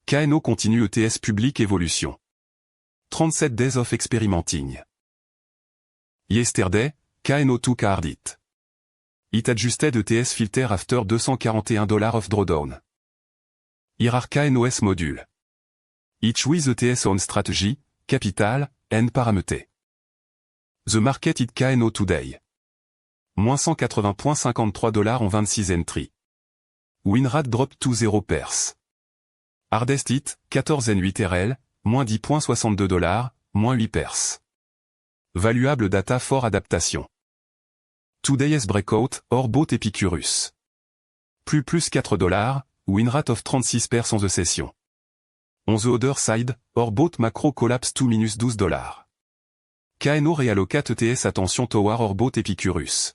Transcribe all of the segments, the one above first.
KNO continue ETS public évolution. 37 days of experimenting. Yesterday, KNO took a hard hit. It adjusted ETS filter after $241 of drawdown. Here are KNOS module. Each with ETS on strategy, capital, and parameter. The market hit KNO today. Moins $180.53 en 26 entry. Winrate drop to 0 pers. Hardest hit, 14 N8 RL, moins $10.62, moins 8 pers. Valuable data for adaptation. Today's breakout, or bought Epicurus. Plus $4, winrate of 36 pers on the session. On the other side, or bought macro collapse to $-12. KNO reallocate ETS attention toward or bought Epicurus.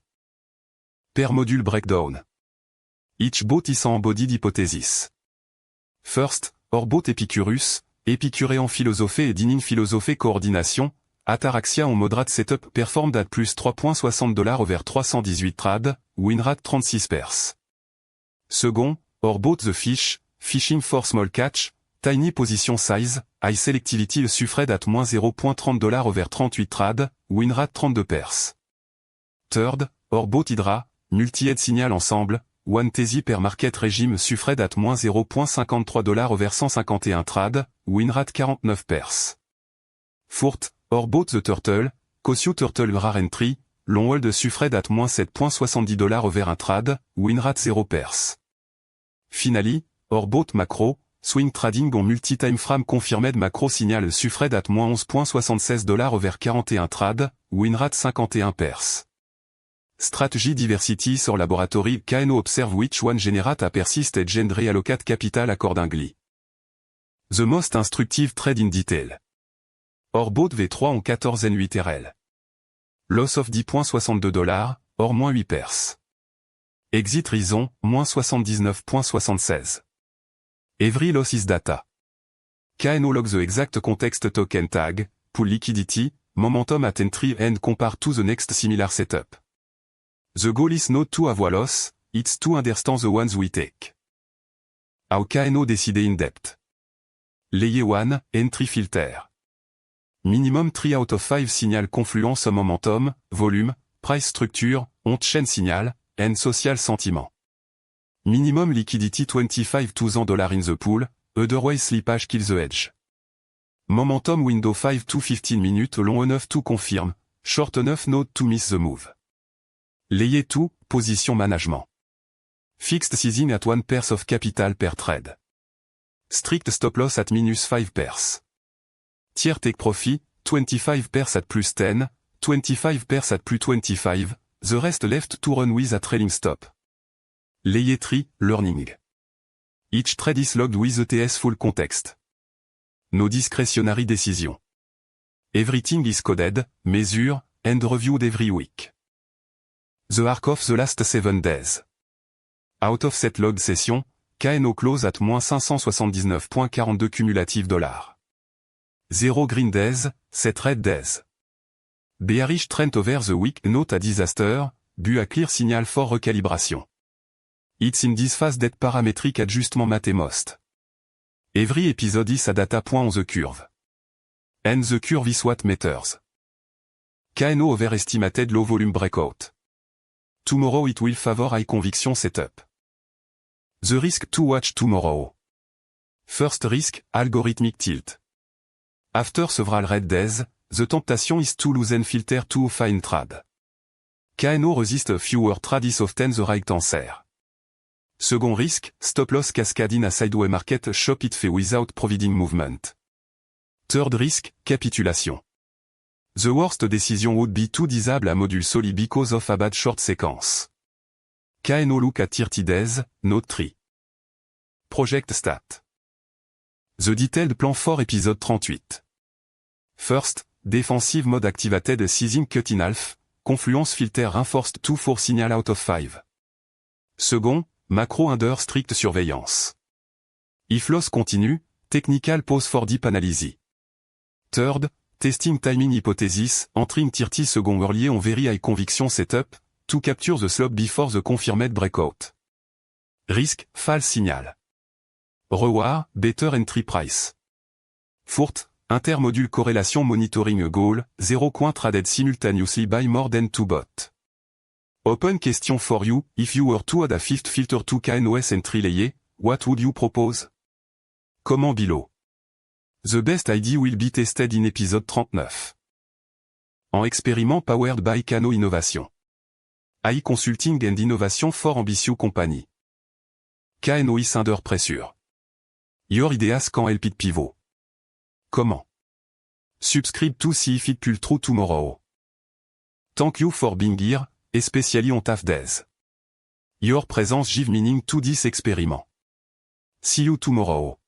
Per module breakdown. Each bought is embodied hypothesis. First, or bought Epicurus, Épicuré philosophie et dining philosophie coordination, Ataraxia en moderate setup performed at plus $3.60 over 318 trad, winrate 36 pers. Second, or bought the fish, fishing for small catch, tiny position size, high selectivity suffred at moins $0.30 over 38 trad, winrate 32 pers. Third, or bought Hydra, multi-head signal ensemble, one TZ per market régime suffred at moins $0.53 over 151 trad, winrate 49 pers. Fourth, or bought the turtle, Cosio turtle rare entry, long hold suffred at moins $7.70 over 1 trad, winrate 0 pers. Finally, or bought macro, swing trading on multi-time frame confirmed macro signal suffred at moins $11.76 over 41 trad, winrate 51 pers. Strategy diversity sur laboratory KNO observe which one generate a persisted and reallocate capital accordingly. The most instructive trade in detail. Or bought V3 en 14 N8 RL. Loss of $10.62, or moins 8 pers. Exit reason, moins 79.76. Every loss is data. KNO log the exact context token tag, pool liquidity, momentum at entry and compare to the next similar setup. The goal is not to avoid loss, it's to understand the ones we take. How KNO decide in depth. Layer 1, entry filter. Minimum 3 out of 5 signal confluence momentum, volume, price structure, on-chain signal, and social sentiment. Minimum liquidity $25,000 in the pool, otherwise slippage kills the edge. Momentum window 5 to 15 minutes long enough to confirm, short enough not to miss the move. Layer 2, position management. Fixed sizing at 1 pers of capital per trade. Strict stop loss at -5 pers. Tier take profit, 25 pers at +10, 25 pers at +25, the rest left to run with a trailing stop. Layer 3, learning. Each trade is logged with ETS full context. No discretionary decision. Everything is coded, measured, and reviewed every week. The arc of the last 7 days. Out of set log session, KNO close at moins $579.42 cumulative $. 0 green days, 7 red days. Bearish trend over the week note a disaster, but a clear signal for recalibration. It's in this phase that parametric adjustment matter most. Every episode is a data point on the curve. And the curve is what matters. KNO overestimated low volume breakout. Tomorrow it will favor high conviction setup. The risk to watch tomorrow. First risk, algorithmic tilt. After several red days, the temptation is to loosen filter to a fine trade. KNO resist fewer trades often the right answer. Second risk, stop loss cascade in a sideway market shop it fait without providing movement. Third risk, capitulation. The worst decision would be to disable a module solely because of a bad short sequence. KNO look at 30 days, note 3. Project stat. The detailed plan for episode 38. First, defensive mode activated sizing cut in half, confluence filter reinforced 2-4 signal out of 5. Second, macro under strict surveillance. If loss continue, technical pause for deep analysis. Third, testing timing hypothesis, entering 30 seconds early on very high conviction setup, to capture the slope before the confirmed breakout. Risk, false signal. Reward, better entry price. Fort, intermodule correlation monitoring goal, 0 coin traded simultaneously by more than 2 bot. Open question for you, if you were to add a fifth filter to KNOS entry layer, what would you propose? Comment below? The best idea will be tested in episode 39. En expériment powered by Kano Innovation. AI Consulting and Innovation for Ambitious Company. KNOS under pressure. Your ideas can help it pivot. Comment? Subscribe to see if it pull through tomorrow. Thank you for being here, especially on tough days. Your presence give meaning to this experiment. See you tomorrow.